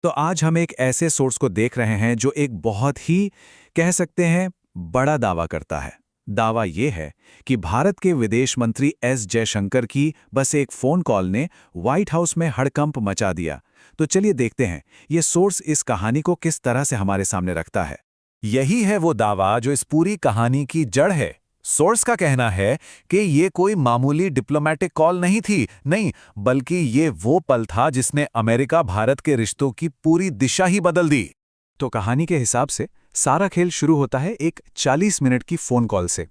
तो आज हम एक ऐसे सोर्स को देख रहे हैं जो एक बहुत ही कह सकते हैं बड़ा दावा करता है। दावा यह है कि भारत के विदेश मंत्री एस जयशंकर की बस एक फोन कॉल ने व्हाइट हाउस में हड़कंप मचा दिया। तो चलिए देखते हैं ये सोर्स इस कहानी को किस तरह से हमारे सामने रखता है। यही है वो दावा जो इस पूरी कहानी की जड़ है। सोर्स का कहना है कि ये कोई मामूली डिप्लोमेटिक कॉल नहीं थी, नहीं, बल्कि ये वो पल था जिसने अमेरिका भारत के रिश्तों की पूरी दिशा ही बदल दी। तो कहानी के हिसाब से सारा खेल शुरू होता है एक 40 मिनट की फोन कॉल से।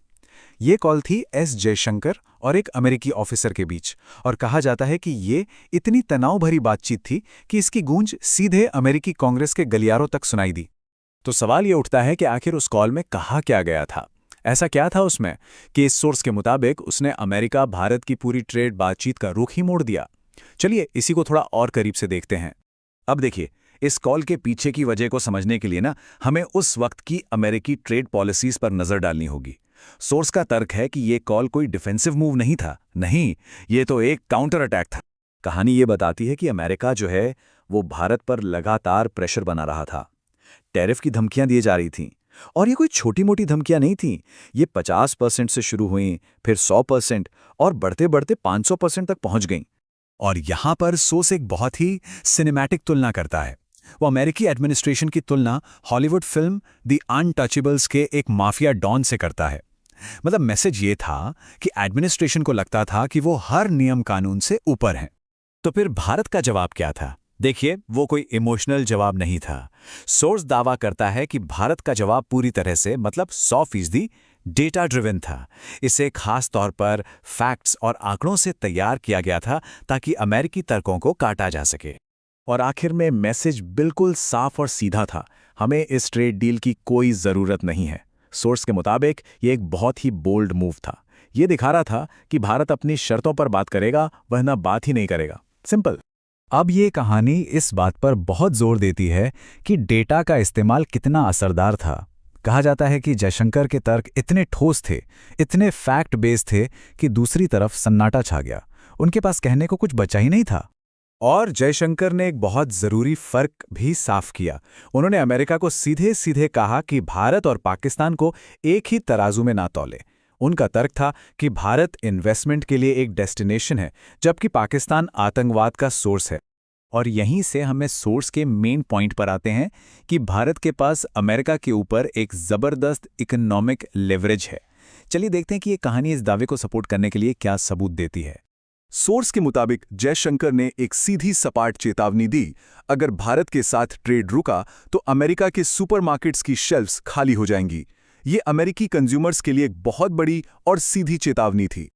ये कॉल थी एस जयशंकर और एक अमेरिकी ऑफिसर के बीच, और कहा जाता है कि ये इतनी तनाव भरी बातचीत थी कि इसकी गूंज सीधे अमेरिकी कांग्रेस के गलियारों तक सुनाई दी। तो सवाल ये उठता है कि आखिर उस कॉल में कहा क्या गया था। ऐसा क्या था उसमें कि इस सोर्स के मुताबिक उसने अमेरिका भारत की पूरी ट्रेड बातचीत का रुख ही मोड़ दिया। चलिए इसी को थोड़ा और करीब से देखते हैं। अब देखिए, इस कॉल के पीछे की वजह को समझने के लिए हमें उस वक्त की अमेरिकी ट्रेड पॉलिसीज पर नजर डालनी होगी। सोर्स का तर्क है कि ये कॉल कोई डिफेंसिव मूव नहीं था, नहीं, ये तो एक काउंटर अटैक था। कहानी ये बताती है कि अमेरिका जो है वो भारत पर लगातार प्रेशर बना रहा था। टैरिफ की धमकियां दी जा रही थीं, और ये कोई छोटी मोटी धमकियां नहीं थीं। ये 50% से शुरू हुईं, फिर 100% और बढ़ते बढ़ते 500% तक पहुंच गईं। और यहां पर सोर्स एक बहुत ही सिनेमैटिक तुलना करता है। वो अमेरिकी एडमिनिस्ट्रेशन की तुलना हॉलीवुड फिल्म द अनटचेबल्स के एक माफिया डॉन से करता है। मतलब मैसेज ये था कि एडमिनिस्ट्रेशन को लगता था कि वो हर नियम कानून से ऊपर हैं। तो फिर भारत का जवाब क्या था? देखिए, वो कोई इमोशनल जवाब नहीं था। सोर्स दावा करता है कि भारत का जवाब पूरी तरह से, मतलब 100% डेटा ड्रिवन था। इसे खास तौर पर फैक्ट्स और आंकड़ों से तैयार किया गया था ताकि अमेरिकी तर्कों को काटा जा सके। और आखिर में मैसेज बिल्कुल साफ और सीधा था, हमें इस ट्रेड डील की कोई ज़रूरत नहीं है। सोर्स के मुताबिक ये एक बहुत ही बोल्ड मूव था। ये दिखा रहा था कि भारत अपनी शर्तों पर बात करेगा, वरना बात ही नहीं करेगा। सिंपल। अब ये कहानी इस बात पर बहुत जोर देती है कि डेटा का इस्तेमाल कितना असरदार था। कहा जाता है कि जयशंकर के तर्क इतने ठोस थे, इतने फैक्ट बेस्ड थे कि दूसरी तरफ सन्नाटा छा गया। उनके पास कहने को कुछ बचा ही नहीं था। और जयशंकर ने एक बहुत ज़रूरी फ़र्क भी साफ किया। उन्होंने अमेरिका को सीधे सीधे कहा कि भारत और पाकिस्तान को एक ही तराजू में ना तौले। उनका तर्क था कि भारत इन्वेस्टमेंट के लिए एक डेस्टिनेशन है, जबकि पाकिस्तान आतंकवाद का सोर्स है। और यहीं से हमें सोर्स के मेन पॉइंट पर आते हैं कि भारत के पास अमेरिका के ऊपर एक ज़बरदस्त इकोनॉमिक लेवरेज है। चलिए देखते हैं कि ये कहानी इस दावे को सपोर्ट करने के लिए क्या सबूत देती है। सोर्स के मुताबिक जयशंकर ने एक सीधी सपाट चेतावनी दी, अगर भारत के साथ ट्रेड रुका तो अमेरिका के सुपरमार्केट्स की शेल्फ्स खाली हो जाएंगी। ये अमेरिकी कंज्यूमर्स के लिए एक बहुत बड़ी और सीधी चेतावनी थी।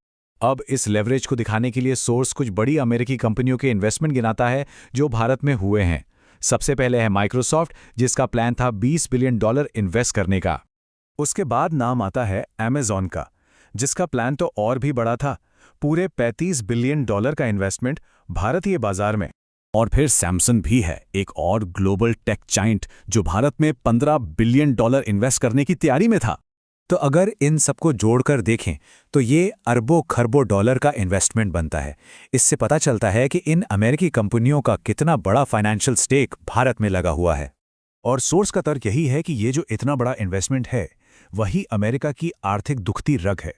अब इस लेवरेज को दिखाने के लिए सोर्स कुछ बड़ी अमेरिकी कंपनियों के इन्वेस्टमेंट गिनाता है जो भारत में हुए हैं। सबसे पहले है माइक्रोसॉफ्ट, जिसका प्लान था $20 बिलियन इन्वेस्ट करने का। उसके बाद नाम आता है अमेज़न का, जिसका प्लान तो और भी बड़ा था, पूरे $35 बिलियन का इन्वेस्टमेंट भारतीय बाजार में। और फिर सैमसंग भी है, एक और ग्लोबल टेक जायंट जो भारत में $15 बिलियन इन्वेस्ट करने की तैयारी में था। तो अगर इन सबको जोड़कर देखें तो ये अरबों खरबों डॉलर का इन्वेस्टमेंट बनता है। इससे पता चलता है कि इन अमेरिकी कंपनियों का कितना बड़ा फाइनेंशियल स्टेक भारत में लगा हुआ है। और सोर्स का तर्क यही है कि ये जो इतना बड़ा इन्वेस्टमेंट है, वही अमेरिका की आर्थिक दुखती रग है।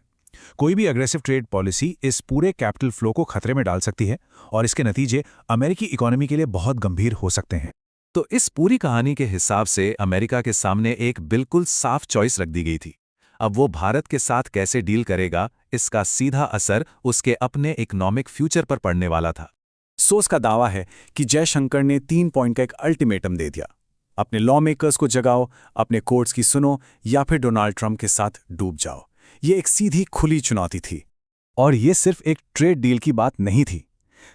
कोई भी अग्रेसिव ट्रेड पॉलिसी इस पूरे कैपिटल फ्लो को खतरे में डाल सकती है, और इसके नतीजे अमेरिकी इकोनॉमी के लिए बहुत गंभीर हो सकते हैं। तो इस पूरी कहानी के हिसाब से अमेरिका के सामने एक बिल्कुल साफ चॉइस रख दी गई थी। अब वो भारत के साथ कैसे डील करेगा, इसका सीधा असर उसके अपने इकोनॉमिक फ्यूचर पर पड़ने वाला था। सोर्स का दावा है कि जयशंकर ने 3 पॉइंट का एक अल्टीमेटम दे दिया। अपने लॉ मेकर्स को जगाओ, अपने कोर्ट्स की सुनो, या फिर डोनाल्ड ट्रंप के साथ डूब जाओ। ये एक सीधी खुली चुनौती थी। और ये सिर्फ एक ट्रेड डील की बात नहीं थी।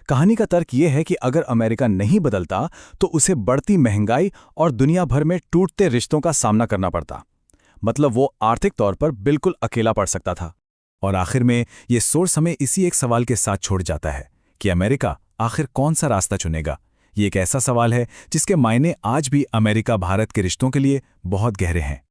कहानी का तर्क यह है कि अगर अमेरिका नहीं बदलता तो उसे बढ़ती महंगाई और दुनिया भर में टूटते रिश्तों का सामना करना पड़ता। मतलब वो आर्थिक तौर पर बिल्कुल अकेला पड़ सकता था। और आखिर में ये सोर्स हमें इसी एक सवाल के साथ छोड़ जाता है कि अमेरिका आखिर कौन सा रास्ता चुनेगा। ये एक ऐसा सवाल है जिसके मायने आज भी अमेरिका भारत के रिश्तों के लिए बहुत गहरे हैं।